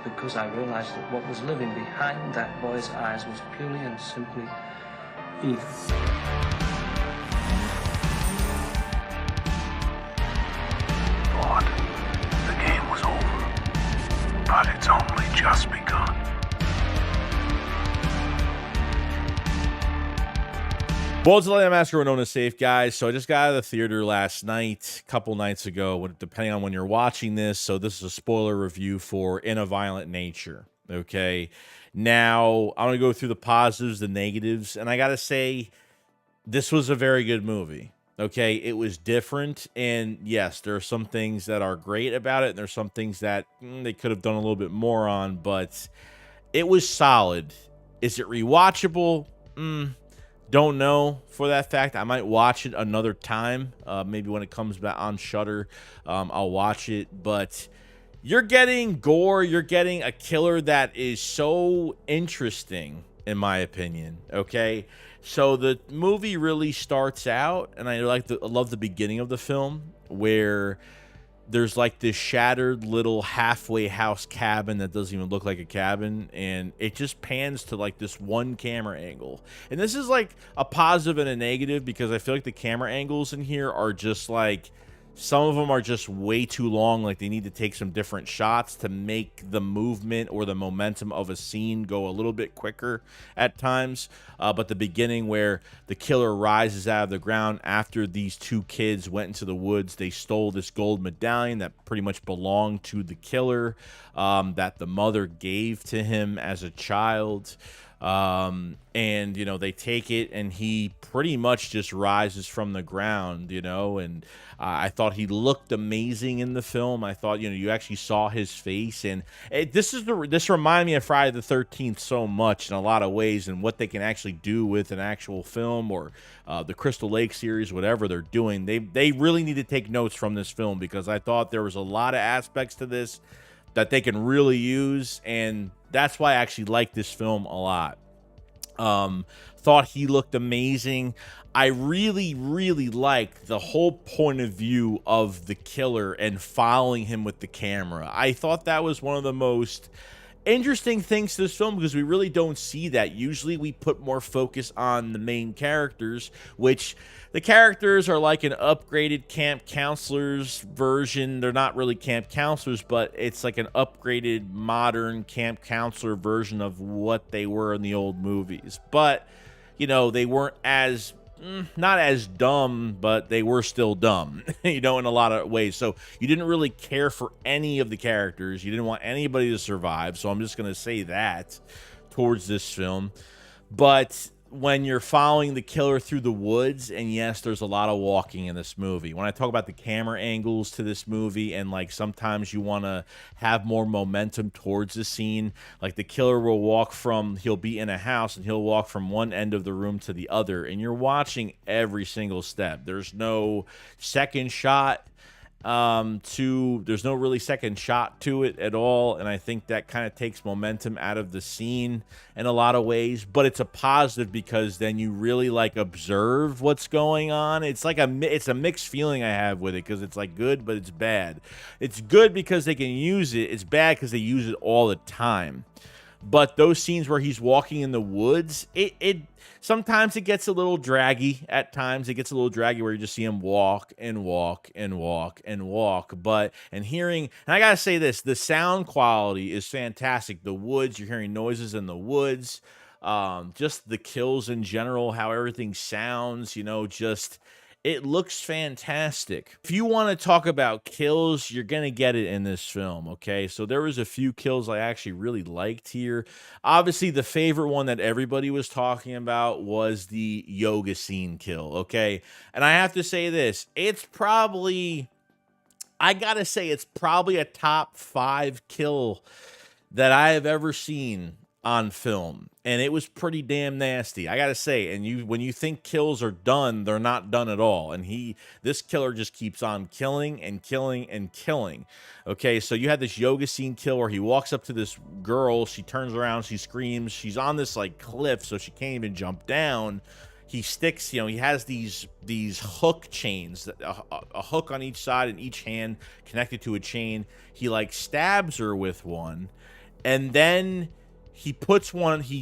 because I realized that what was living behind that boy's eyes was purely and simply evil. Thought the game was over, but it's only just begun. Bullets of Massacre were known as safe, guys. So I just got out of the theater last night, a couple nights ago, depending on when you're watching this. So this is a spoiler review for In a Violent Nature. Okay. Now, I'm going to go through the positives, the negatives, and I got to say, this was a very good movie. Okay. It was different. And yes, there are some things that are great about it, and there's some things that they could have done a little bit more on, but it was solid. Is it rewatchable? Don't know for that fact. I might watch it another time. Maybe when it comes back on Shudder, I'll watch it. But you're getting gore. You're getting a killer that is so interesting, in my opinion. Okay, so the movie really starts out, and I love the beginning of the film where there's like this shattered little halfway house cabin that doesn't even look like a cabin, and it just pans to like this one camera angle. And this is like a positive and a negative, because I feel like the camera angles in here are just like, some of them are just way too long. Like they need to take some different shots to make the movement or the momentum of a scene go a little bit quicker at times. But the beginning where the killer rises out of the ground after these two kids went into the woods, they stole this gold medallion that pretty much belonged to the killer, that the mother gave to him as a child. And you know, they take it, and he pretty much just rises from the ground, you know. And I thought he looked amazing in the film. I thought, you know, you actually saw his face, and this reminded me of Friday the 13th so much in a lot of ways, and what they can actually do with an actual film, or the Crystal Lake series, whatever they're doing. They really need to take notes from this film, because I thought there was a lot of aspects to this that they can really use, and that's why I actually like this film a lot. Thought he looked amazing. I really, really liked the whole point of view of the killer and following him with the camera. I thought that was one of the most interesting things to this film, because we really don't see that. Usually we put more focus on the main characters, which the characters are like an upgraded camp counselors version. They're not really camp counselors, but it's like an upgraded modern camp counselor version of what they were in the old movies. But, you know, they weren't as not as dumb, but they were still dumb, you know, in a lot of ways. So you didn't really care for any of the characters. You didn't want anybody to survive. So I'm just going to say that towards this film. But when you're following the killer through the woods, and yes, there's a lot of walking in this movie. When I talk about the camera angles to this movie, and like sometimes you want to have more momentum towards the scene, like the killer will he'll be in a house and he'll walk from one end of the room to the other, and you're watching every single step. There's no second shot there's no really second shot to it at all, and I think that kind of takes momentum out of the scene in a lot of ways. But it's a positive, because then you really like observe what's going on. It's like it's a mixed feeling I have with it, because it's like good, but it's bad. It's good because they can use it. It's bad because they use it all the time. But those scenes where he's walking in the woods, it sometimes it gets a little draggy. At times it gets a little draggy where you just see him walk and walk and walk and walk. And I gotta say this, the sound quality is fantastic. The woods, you're hearing noises in the woods. Just the kills in general, how everything sounds, you know, just it looks fantastic. If you want to talk about kills, you're going to get it in this film, okay? So there was a few kills I actually really liked here. Obviously, the favorite one that everybody was talking about was the yoga scene kill, okay? And I have to say this, I got to say, it's probably a top 5 kill that I have ever seen on film, and it was pretty damn nasty, I gotta say. And when you think kills are done, they're not done at all. And this killer just keeps on killing and killing and killing. Okay, so you had this yoga scene kill where he walks up to this girl, she turns around, she screams, she's on this like cliff, so she can't even jump down. He sticks, you know, he has these hook chains, a hook on each side and each hand connected to a chain. He like stabs her with one, and then he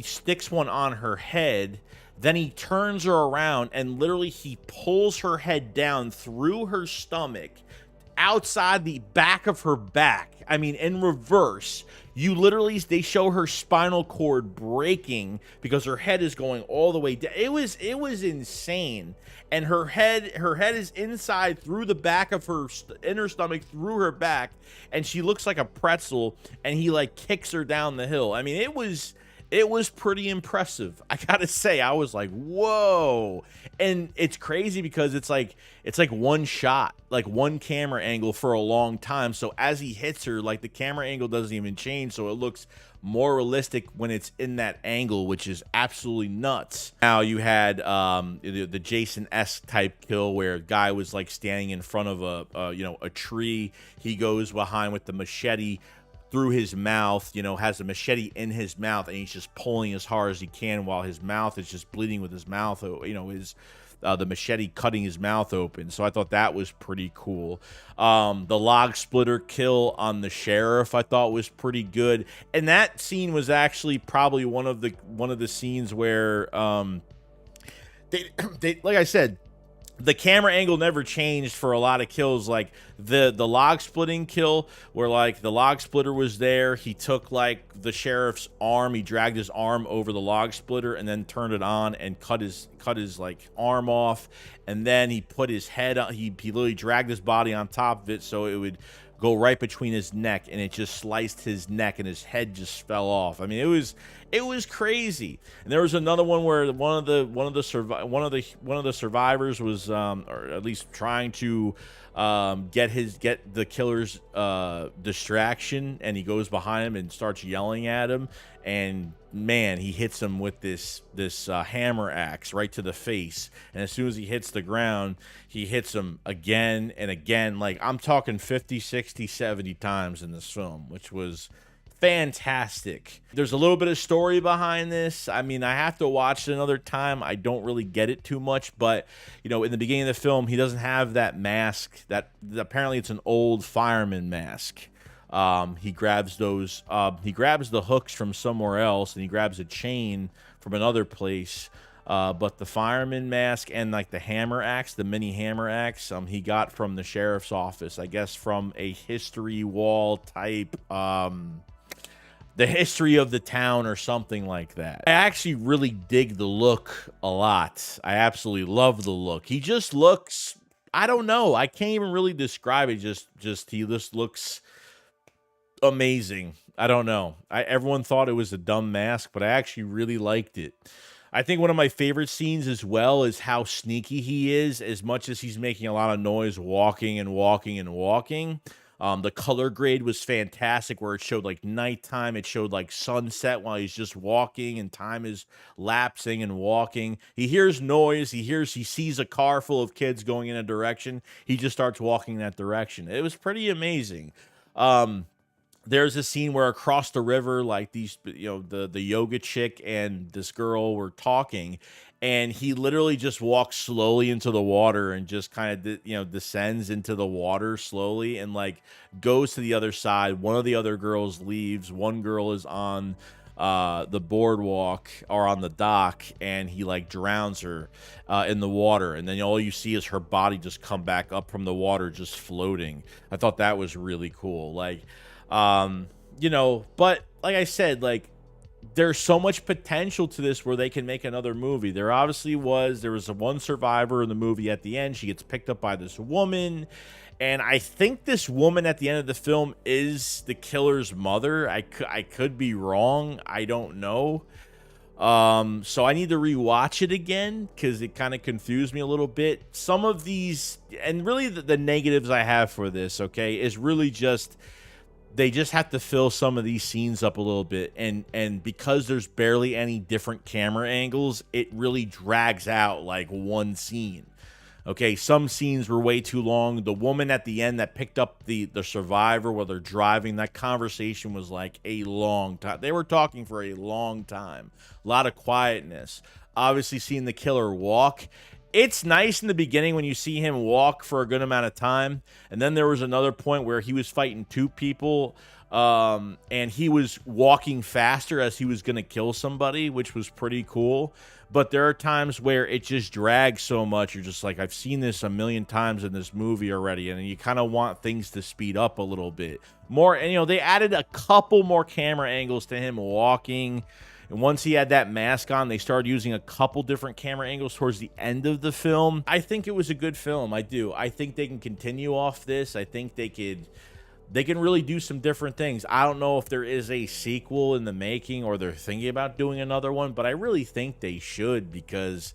sticks one on her head. Then he turns her around and literally he pulls her head down through her stomach, outside the back of her back. I mean, in reverse. They show her spinal cord breaking because her head is going all the way down. It was insane. And her head is inside through the back of her inner stomach, through her back, and she looks like a pretzel, and he like kicks her down the hill. I mean, it was pretty impressive. I gotta say, I was like, whoa. And it's crazy because it's like one shot, like one camera angle for a long time. So as he hits her, like the camera angle doesn't even change. So it looks more realistic when it's in that angle, which is absolutely nuts. Now you had the Jason-esque type kill where a guy was like standing in front of a tree. He goes behind with the machete through his mouth, has a machete in his mouth, and he's just pulling as hard as he can while his mouth is just bleeding with his mouth, the machete cutting his mouth open. So I thought that was pretty cool. The log splitter kill on the sheriff I thought was pretty good. And that scene was actually probably one of the scenes where they like I said, the camera angle never changed for a lot of kills. Like the log splitting kill where like the log splitter was there, he took like the sheriff's arm, he dragged his arm over the log splitter and then turned it on and cut his like arm off, and then he put his head on, he literally dragged his body on top of it so it would go right between his neck, and it just sliced his neck and his head just fell off. I mean, it was crazy. And there was another one where one of the survivors was or at least trying to get the killer's distraction, and he goes behind him and starts yelling at him, and man, he hits him with this hammer axe right to the face. And as soon as he hits the ground, he hits him again and again. Like, I'm talking 50, 60, 70 times in this film, which was fantastic. There's a little bit of story behind this. I mean, I have to watch it another time. I don't really get it too much, but in the beginning of the film, he doesn't have that mask. That apparently it's an old fireman mask. He grabs the hooks from somewhere else, and he grabs a chain from another place. But the fireman mask and like the hammer axe, the mini hammer axe, he got from the sheriff's office, I guess from a history wall type, the history of the town or something like that. I actually really dig the look a lot. I absolutely love the look. He just looks, I don't know, I can't even really describe it. He just looks amazing. I don't know. Everyone thought it was a dumb mask, but I actually really liked it. I think one of my favorite scenes as well is how sneaky he is, as much as he's making a lot of noise walking and walking and walking. The color grade was fantastic, where it showed like nighttime, it showed like sunset while he's just walking, and time is lapsing and walking. He hears noise, he sees a car full of kids going in a direction. He just starts walking that direction. It was pretty amazing. There's a scene where across the river, like these, the yoga chick and this girl were talking, and he literally just walks slowly into the water and just kind of, descends into the water slowly and like goes to the other side. One of the other girls leaves. One girl is on the boardwalk or on the dock, and he like drowns her in the water, and then all you see is her body just come back up from the water, just floating. I thought that was really cool. Like, but like I said, like, there's so much potential to this where they can make another movie. There was one survivor in the movie at the end. She gets picked up by this woman, and I think this woman at the end of the film is the killer's mother. I could be wrong. I don't know. So I need to rewatch it again because it kind of confused me a little bit. Some of these, and really the negatives I have for this, okay, is really just, they just have to fill some of these scenes up a little bit, and because there's barely any different camera angles, it really drags out like one scene. Okay, some scenes were way too long. The woman at the end that picked up the survivor while they're driving, that conversation was like a long time. They were talking for a long time. A lot of quietness. Obviously, seeing the killer walk, it's nice in the beginning when you see him walk for a good amount of time. And then there was another point where he was fighting two people And he was walking faster as he was going to kill somebody, which was pretty cool. But there are times where it just drags so much. You're just like, I've seen this a million times in this movie already, and you kind of want things to speed up a little bit more. And, you know, they added a couple more camera angles to him walking. And once he had that mask on, they started using a couple different camera angles towards the end of the film. I think it was a good film. I do. I think they can continue off this. I think they can really do some different things. I don't know if there is a sequel in the making or they're thinking about doing another one, but I really think they should, because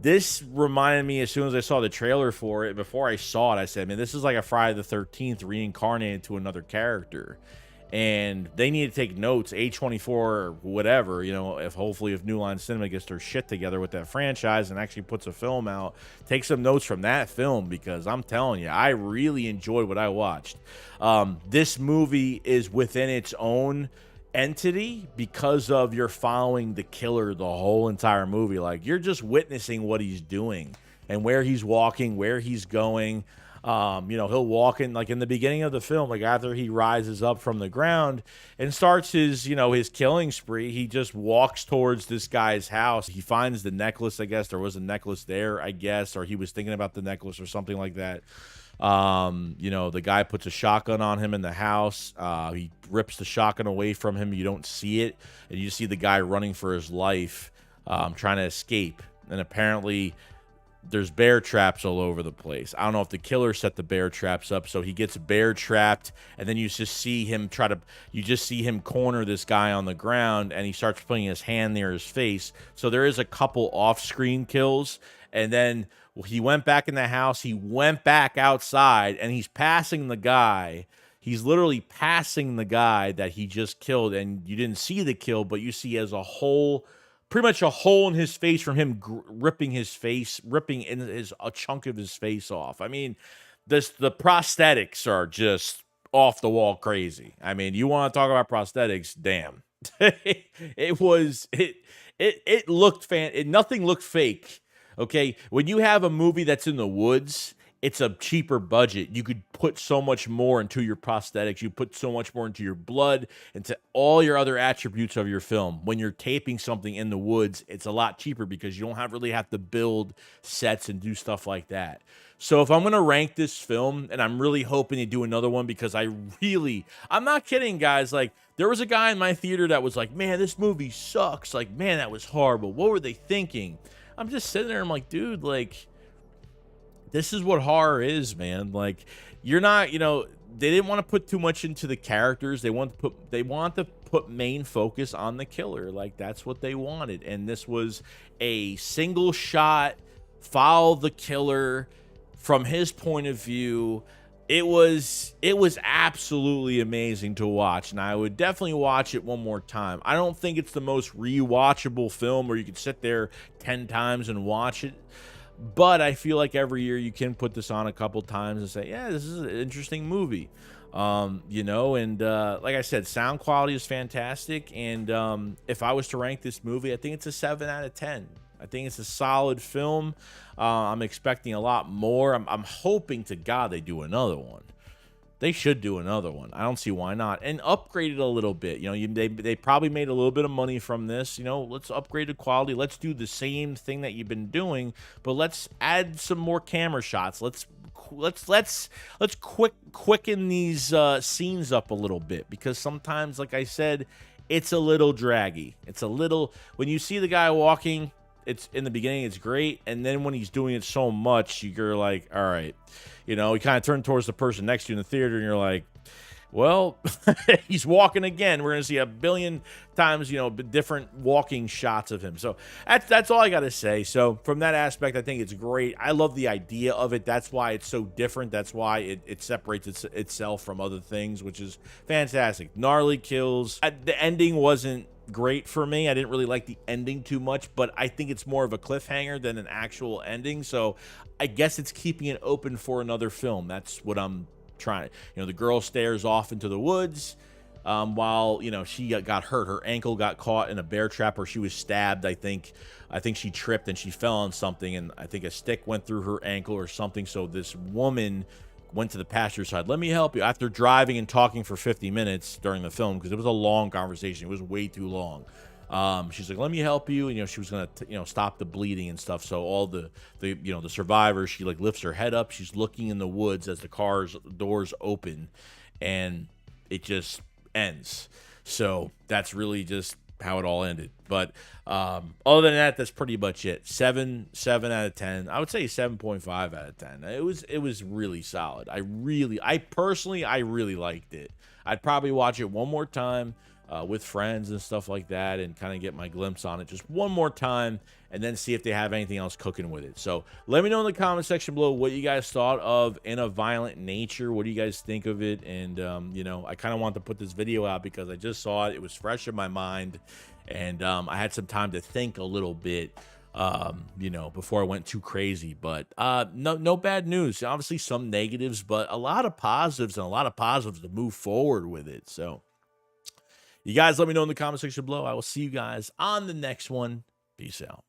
this reminded me, as soon as I saw the trailer for it, before I saw it, I said, man, this is like a Friday the 13th reincarnated to another character. And they need to take notes, A24 or whatever, you know, hopefully if New Line Cinema gets their shit together with that franchise and actually puts a film out, take some notes from that film, because I'm telling you, I really enjoyed what I watched. This movie is within its own entity because of you're following the killer the whole entire movie. Like, you're just witnessing what he's doing and where he's walking, where he's going. You know, he'll walk in, like in the beginning of the film, like after he rises up from the ground and starts his, you know, his killing spree, he just walks towards this guy's house. He finds the necklace, I guess. There was a necklace there, I guess, or he was thinking about the necklace or something like that. You know, the guy puts a shotgun on him in the house. He rips the shotgun away from him. You don't see it. And you see the guy running for his life, trying to escape. And apparently there's bear traps all over the place. I don't know if the killer set the bear traps up, so he gets bear trapped, and then you just see him corner this guy on the ground, and he starts putting his hand near his face. So there is a couple off-screen kills, and then he went back in the house, he went back outside, and he's passing the guy. He's literally passing the guy that he just killed, and you didn't see the kill, but you see as a whole, pretty much a hole in his face from him ripping a chunk of his face off. I mean, the prosthetics are just off the wall crazy. I mean, you want to talk about prosthetics? Damn, it looked nothing looked fake. Okay, when you have a movie that's in the woods, it's a cheaper budget. You could put so much more into your prosthetics. You put so much more into your blood, into all your other attributes of your film. When you're taping something in the woods, it's a lot cheaper because you don't really have to build sets and do stuff like that. So if I'm going to rank this film, and I'm really hoping to do another one, because I'm not kidding, guys. Like, there was a guy in my theater that was like, man, this movie sucks. Like, man, that was horrible. What were they thinking? I'm just sitting there. I'm like, dude, like, this is what horror is, man. Like, you're not, you know, they didn't want to put too much into the characters. They want to put main focus on the killer. Like, that's what they wanted. And this was a single shot, follow the killer from his point of view. It was absolutely amazing to watch, and I would definitely watch it one more time. I don't think it's the most rewatchable film where you could sit there 10 times and watch it. But I feel like every year you can put this on a couple times and say, yeah, this is an interesting movie. You know, and like I said, sound quality is fantastic. And if I was to rank this movie, I think it's a 7 out of 10. I think it's a solid film. I'm expecting a lot more. I'm hoping to God they do another one. They should do another one. I don't see why not. And upgrade it a little bit. You know, they probably made a little bit of money from this. You know, let's upgrade the quality. Let's do the same thing that you've been doing, but let's add some more camera shots. Let's quicken these scenes up a little bit, because sometimes, like I said, it's a little draggy. It's a little, when you see the guy walking, it's in the beginning, it's great, and then when he's doing it so much, you're like, all right, you know, you kind of turn towards the person next to you in the theater, and you're like, well, he's walking again. We're gonna see a billion times, you know, different walking shots of him. So that's all I gotta say. So from that aspect, I think it's great. I love the idea of it. That's why it's so different. That's why it separates itself from other things, which is fantastic. Gnarly kills. The ending wasn't great for me. I didn't really like the ending too much, but I think it's more of a cliffhanger than an actual ending. So I guess it's keeping it open for another film. That's what I'm trying. You know, the girl stares off into the woods while, you know, she got hurt. Her ankle got caught in a bear trap, or she was stabbed. I think she tripped and she fell on something, and I think a stick went through her ankle or something. So this woman went to the passenger side. Let me help you. After driving and talking for 50 minutes during the film, because it was a long conversation. It was way too long. She's like, let me help you. And, she was going to, stop the bleeding and stuff. So all the survivors, she like lifts her head up. She's looking in the woods as the car's doors open, and it just ends. So that's really just how it all ended. But other than that, that's pretty much it. 7 out of 10. I would say 7.5 out of 10. It was really solid. I personally really liked it. I'd probably watch it one more time with friends and stuff like that, and kind of get my glimpse on it just one more time, and then see if they have anything else cooking with it. So let me know in the comment section below what you guys thought of In a Violent Nature. What do you guys think of it? And I kind of want to put this video out because I just saw it. It was fresh in my mind, and I had some time to think a little bit before I went too crazy. But no bad news. Obviously some negatives, but a lot of positives, and a lot of positives to move forward with it. So you guys let me know in the comment section below. I will see you guys on the next one. Peace out.